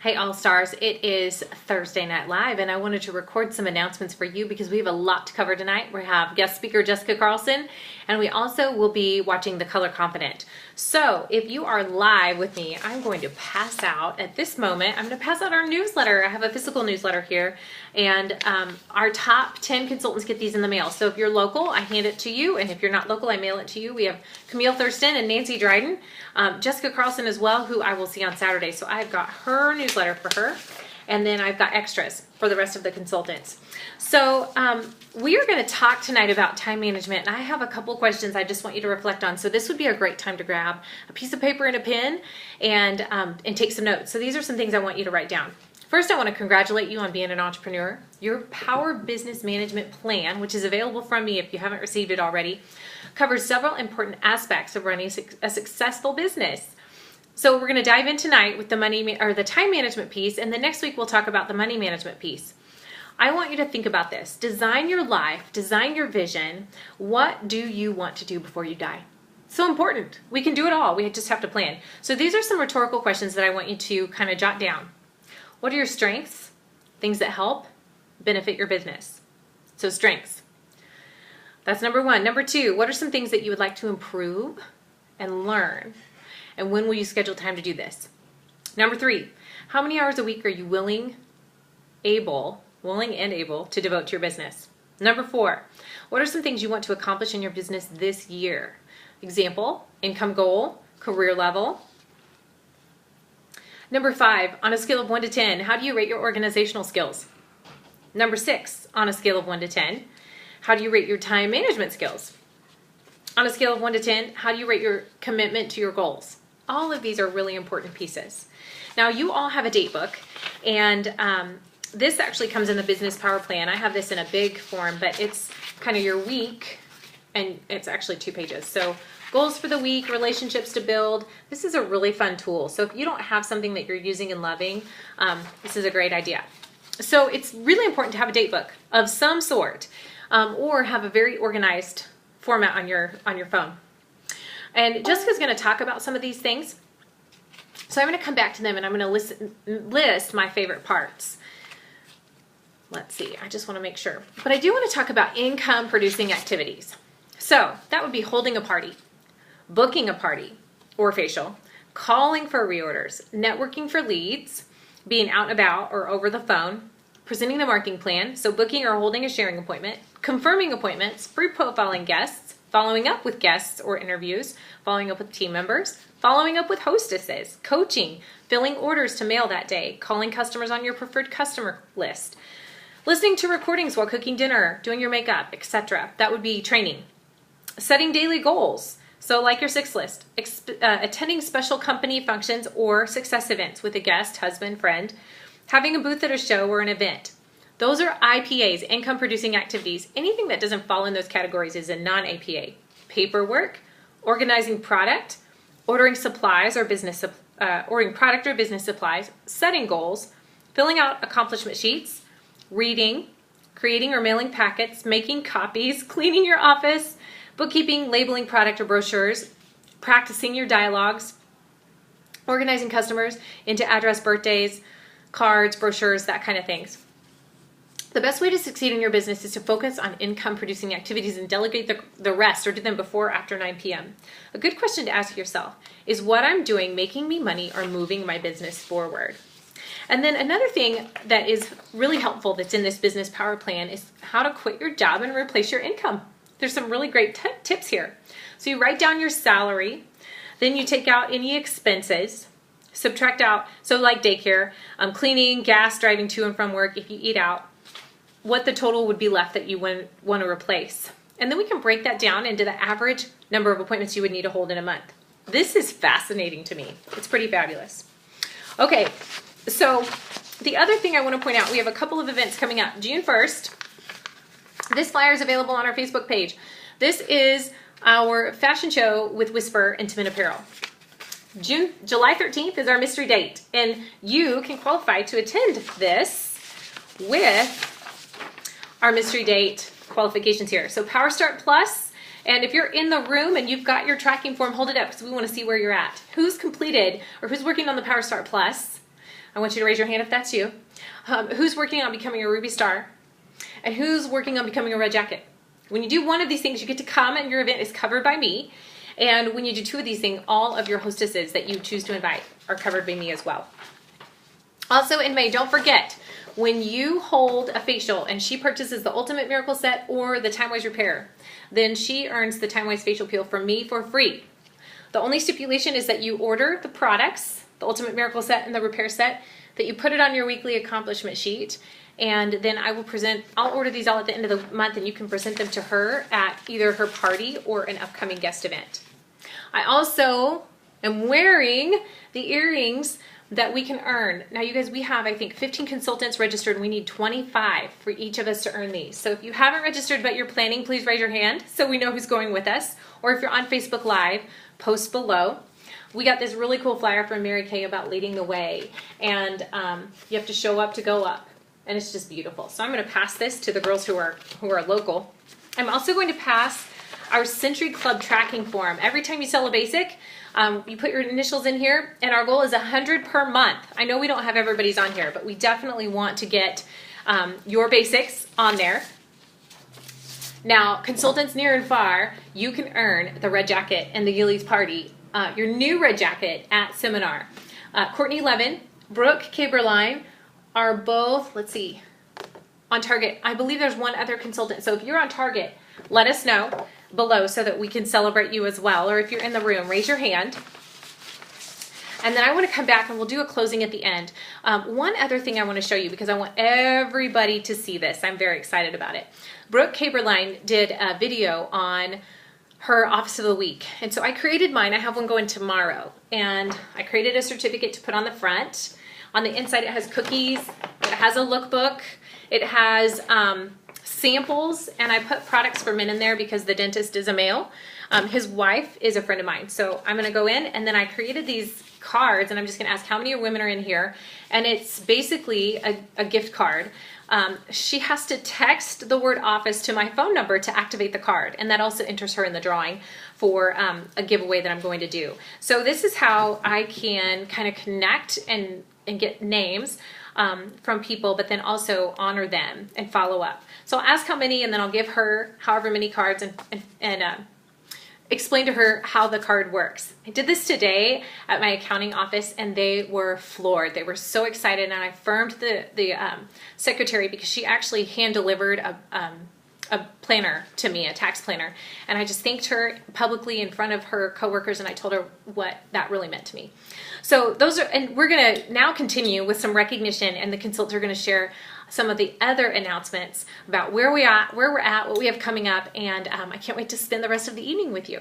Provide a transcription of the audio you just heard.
Hey All Stars, it is Thursday Night Live and I wanted to record some announcements for you because we have a lot to cover tonight. We have guest speaker Jessica Carlson and we also will be watching The Color Confident. So if you are live with me, I'm going to pass out at this moment. I'm going to pass out our newsletter. I have a physical newsletter here and our top 10 consultants get these in the mail. So if you're local, I hand it to you, and if you're not local, I mail it to you. We have Camille Thurston and Nancy Dryden, Jessica Carlson as well, who I will see on Saturday. So I've got her newsletter for her, and then I've got extras for the rest of the consultants. So we are going to talk tonight about time management, and I have a couple questions I just want you to reflect on. So this would be a great time to grab a piece of paper and a pen and take some notes. So these are some things I want you to write down. First, I want to congratulate you on being an entrepreneur. Your Power Business Management Plan, which is available from me if you haven't received it already, covers several important aspects of running a successful business. So we're going to dive in tonight with the time management piece, and then next week we'll talk about the money management piece. I want you to think about this. Design your life, design your vision. What do you want to do before you die? So important. We can do it all. We just have to plan. So these are some rhetorical questions that I want you to kind of jot down. What are your strengths? Things that help benefit your business. So strengths. That's number one. Number two, what are some things that you would like to improve and learn? And when will you schedule time to do this? Number three, how many hours a week are you willing and able to devote to your business? Number four, what are some things you want to accomplish in your business this year? Example, income goal, career level. Number five, on a scale of 1 to 10, how do you rate your organizational skills? Number six, on a scale of 1 to 10, how do you rate your time management skills? On a scale of 1 to 10, how do you rate your commitment to your goals? All of these are really important pieces. Now, you all have a date book, and this actually comes in the Business Power Plan. I have this in a big form, but it's kind of your week, and it's actually 2 pages. So goals for the week, relationships to build. This is a really fun tool. So if you don't have something that you're using and loving, this is a great idea. So it's really important to have a date book of some sort, or have a very organized format on your phone. And Jessica's going to talk about some of these things. So I'm going to come back to them and I'm going to list my favorite parts. Let's see, I just want to make sure. But I do want to talk about income producing activities. So that would be holding a party, booking a party or facial, calling for reorders, networking for leads, being out and about or over the phone, presenting the marketing plan, so booking or holding a sharing appointment, confirming appointments, pre-profiling guests, following up with guests or interviews, following up with team members, following up with hostesses, coaching, filling orders to mail that day, calling customers on your preferred customer list, listening to recordings while cooking dinner, doing your makeup, etc. That would be training. Setting daily goals, so like your 6 list, attending special company functions or success events with a guest, husband, friend, having a booth at a show or an event. Those are IPAs, income producing activities. Anything that doesn't fall in those categories is a non-APA. Paperwork, organizing product, ordering supplies or ordering product or business supplies, setting goals, filling out accomplishment sheets, reading, creating or mailing packets, making copies, cleaning your office, bookkeeping, labeling product or brochures, practicing your dialogues, organizing customers into address, birthdays, cards, brochures, that kind of things. The best way to succeed in your business is to focus on income producing activities and delegate the rest, or do them before or after 9 p.m. A good question to ask yourself is, what I'm doing making me money or moving my business forward? And then another thing that is really helpful that's in this Business Power Plan is how to quit your job and replace your income. There's some really great tips here. So you write down your salary, then you take out any expenses, subtract out, so like daycare, cleaning, gas, driving to and from work, if you eat out, what the total would be left that you want to replace. And then we can break that down into the average number of appointments you would need to hold in a month. This is fascinating to me. It's pretty fabulous. Okay, so the other thing I want to point out, we have a couple of events coming up. June 1st, this flyer is available on our Facebook page. This is our fashion show with Whisper Intimate Apparel. July 13th is our mystery date, and you can qualify to attend this with our mystery date qualifications here. So Power Start Plus, and if you're in the room and you've got your tracking form, hold it up because we want to see where you're at. Who's completed or who's working on the Power Start Plus? I want you to raise your hand if that's you. Who's working on becoming a Ruby Star? And who's working on becoming a Red Jacket? When you do one of these things, you get to come and your event is covered by me. And when you do two of these things, all of your hostesses that you choose to invite are covered by me as well. Also in May, don't forget, when you hold a facial and she purchases the Ultimate Miracle Set or the Time Wise Repair, then she earns the Time Wise Facial Peel from me for free. The only stipulation is that you order the products, the Ultimate Miracle Set and the Repair Set, that you put it on your weekly accomplishment sheet, and then I'll order these all at the end of the month and you can present them to her at either her party or an upcoming guest event. I also am wearing the earrings that we can earn. Now you guys, we have, I think, 15 consultants registered and we need 25 for each of us to earn these. So if you haven't registered but you're planning, please raise your hand so we know who's going with us. Or if you're on Facebook Live, post below. We got this really cool flyer from Mary Kay about leading the way, and you have to show up to go up, and it's just beautiful. So I'm going to pass this to the girls who are local. I'm also going to pass our Century Club tracking form. Every time you sell a basic, you put your initials in here, and our goal is 100 per month. I know we don't have everybody's on here, but we definitely want to get your basics on there. Now, consultants near and far, you can earn the Red Jacket and the Gillies Party, your new Red Jacket at seminar. Courtney Levin, Brooke Caberline are both, let's see, on target. I believe there's one other consultant. So if you're on target, let us know below so that we can celebrate you as well. Or if you're in the room, raise your hand. And then I want to come back and we'll do a closing at the end. One other thing I want to show you because I want everybody to see this. I'm very excited about it. Brooke Caberline did a video on her Office of the Week. And so I created mine. I have one going tomorrow. And I created a certificate to put on the front. On the inside it has cookies. It has a lookbook. It has samples. And I put products for men in there because the dentist is a male. His wife is a friend of mine. So I'm going to go in and then I created these cards and I'm just going to ask how many women are in here. And it's basically a gift card. She has to text the word office to my phone number to activate the card. And that also enters her in the drawing for a giveaway that I'm going to do. So this is how I can kind of connect and get names from people, but then also honor them and follow up. So I'll ask how many and then I'll give her however many cards and explain to her how the card works. I did this today at my accounting office and they were floored. They were so excited, and I affirmed the secretary because she actually hand delivered a planner to me, a tax planner, and I just thanked her publicly in front of her coworkers and I told her what that really meant to me. So those are, and we're gonna now continue with some recognition, and the consultants are gonna share some of the other announcements about where we're at, what we have coming up, and I can't wait to spend the rest of the evening with you.